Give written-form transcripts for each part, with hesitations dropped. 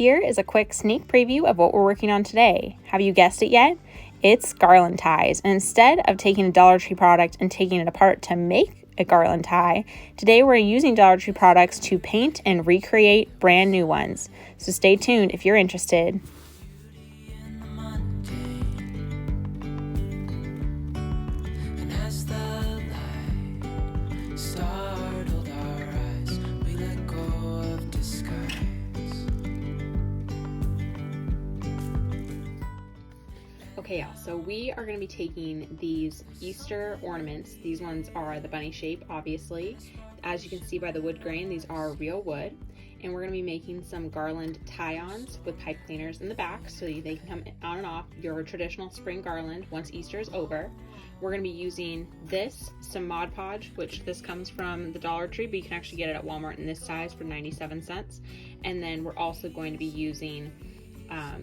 Here is a quick sneak preview of what we're working on today. Have you guessed it yet? It's garland ties. And instead of taking a Dollar Tree product and taking it apart to make a garland tie, today we're using Dollar Tree products to paint and recreate brand new ones. So stay tuned if you're interested. Okay, y'all, so we are going to be taking these Easter ornaments. These ones are the bunny shape, obviously. As you can see by the wood grain, these are real wood. And we're going to be making some garland tie-ons with pipe cleaners in the back so they can come on and off your traditional spring garland once Easter is over. We're going to be using some Modge Podge, which this comes from the Dollar Tree, but you can actually get it at Walmart in this size for 97 cents. And then we're also going to be using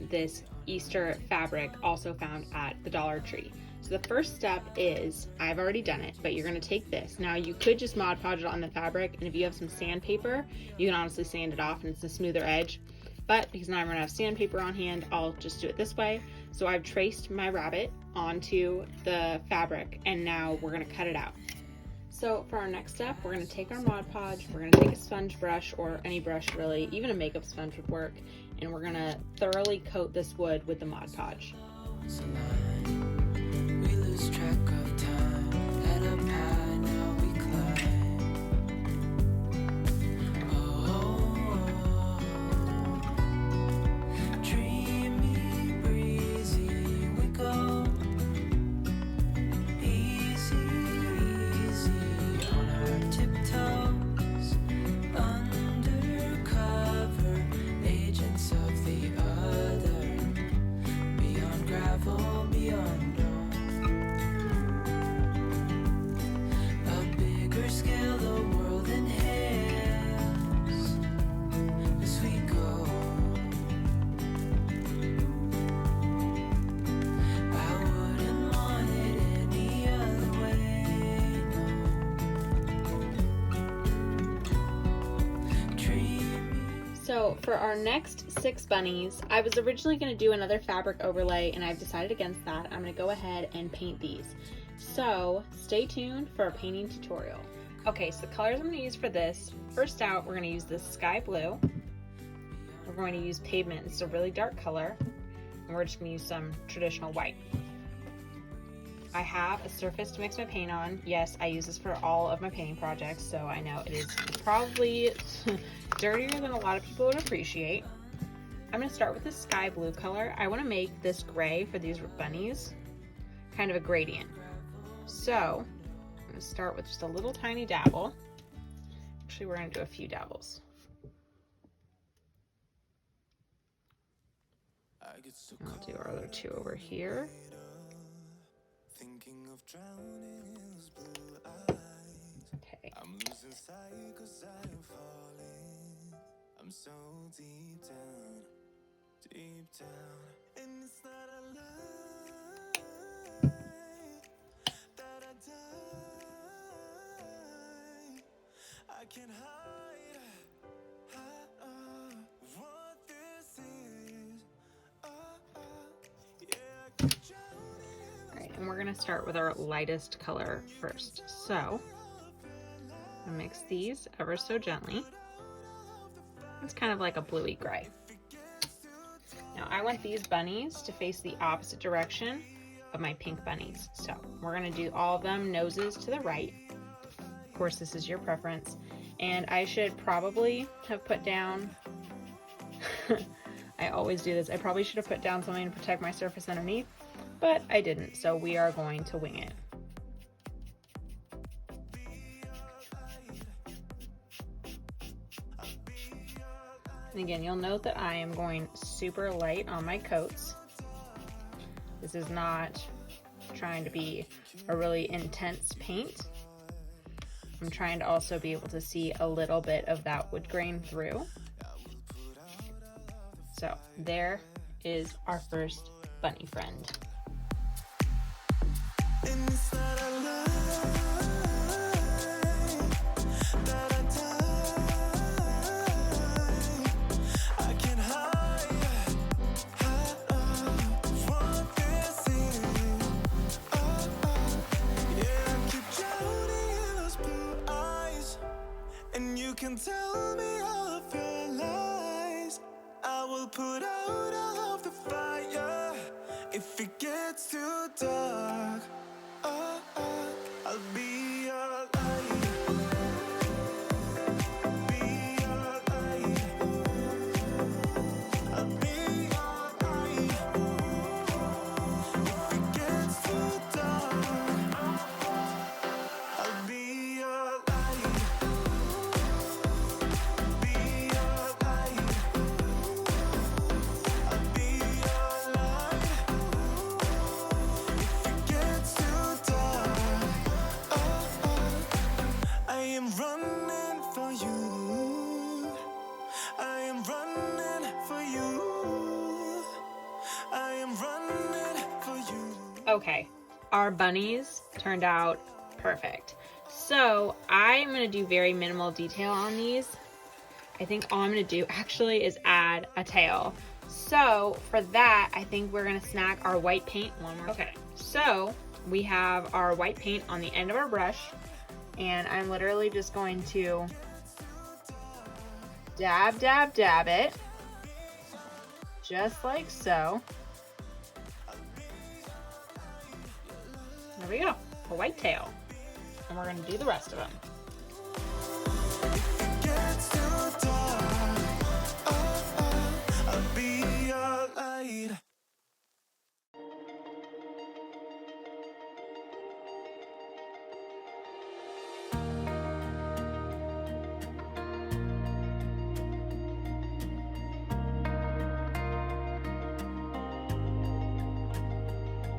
this Easter fabric, also found at the Dollar Tree. So the first step is, I've already done it, but you're going to take this. Now you could just Mod Podge it on the fabric, and if you have some sandpaper, you can honestly sand it off and it's a smoother edge. But because now I'm going to have sandpaper on hand, I'll just do it this way. So I've traced my rabbit onto the fabric, and now we're going to cut it out. So for our next step, we're going to take our Mod Podge, we're going to take a sponge brush, or any brush really, even a makeup sponge would work, and we're going to thoroughly coat this wood with the Mod Podge. We lose track of time, head up high, now we climb. Dreamy, breezy, we go. Easy, on our tiptoes, undercover, agents of the other, beyond gravel, beyond dawn. A bigger scale the world inhales as we go. I wouldn't want it any other way, no. So for our next 6 bunnies, I was originally going to do another fabric overlay, and I've decided against that. I'm going to go ahead and paint these. So stay tuned for a painting tutorial. Okay, so the colors I'm going to use for this, first out, we're going to use this sky blue. We're going to use pavement. It's a really dark color, and we're just going to use some traditional white. I have a surface to mix my paint on. Yes, I use this for all of my painting projects, so I know it is probably dirtier than a lot of people would appreciate. I'm going to start with this sky blue color. I want to make this gray for these bunnies kind of a gradient. So I'm going to start with just a little tiny dabble. Actually, we're going to do a few dabbles. I'll do our other 2 over here. Okay. I'm losing sight 'cause I'm falling. I'm so deep down, and it's not a lie that I die. I can't hide what this is. Alright, and we're going to start with our lightest color first. So, I'm going to mix these ever so gently. It's kind of like a bluey gray. Now, I want these bunnies to face the opposite direction of my pink bunnies. So, we're going to do all of them noses to the right. Of course, this is your preference. And I should probably have put down... I always do this. I probably should have put down something to protect my surface underneath, but I didn't, so we are going to wing it. And again, you'll note that I am going super light on my coats. This is not trying to be a really intense paint. I'm trying to also be able to see a little bit of that wood grain through. So there is our first bunny friend. I can hide put out all of the fire if it gets too dark. I'll be your light. Be your light. I'll be your light. If it gets too dark, I'll be your light. Be your light. I'll be your light. If it gets too dark, I am running for you. I am running for you. I am running for you. Okay, our bunnies turned out perfect. So I'm going to do very minimal detail on these. I think all I'm going to do actually is add a tail. So for that, I think we're going to snack our white paint one more. Okay, so we have our white paint on the end of our brush, and I'm literally just going to dab, dab, dab it, just like so. There we go, a white tail. And we're gonna do the rest of them. Gets too dark, I'll be your light.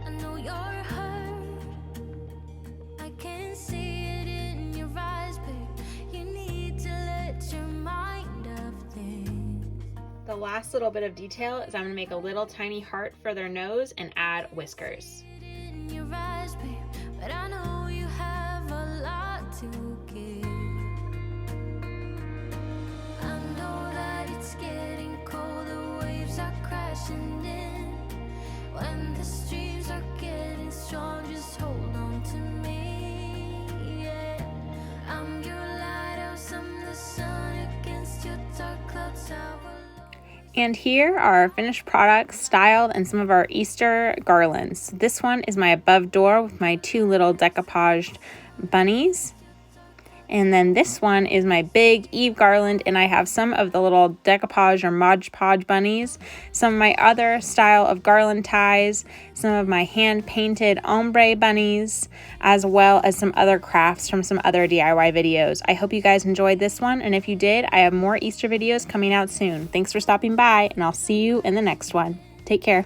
I know you're hurt. I can see it in your eyes, babe. You need to let your mind off things. The last little bit of detail is I'm gonna make a little tiny heart for their nose and add whiskers. In your eyes, babe. But I know you have a lot to give. I know that it's getting cold, the waves are crashing in. When the streams are getting strong, just hold on to me. Yeah, I'm your lighthouse, I'm the sun against your dark clouds. I will. And here are our finished products, styled, and some of our Easter garlands. This one is my above door with my two little decoupaged bunnies. And then this one is my big Eve garland, and I have some of the little decoupage or Modge Podge bunnies, some of my other style of garland ties, some of my hand-painted ombre bunnies, as well as some other crafts from some other DIY videos. I hope you guys enjoyed this one, and if you did, I have more Easter videos coming out soon. Thanks for stopping by, and I'll see you in the next one. Take care.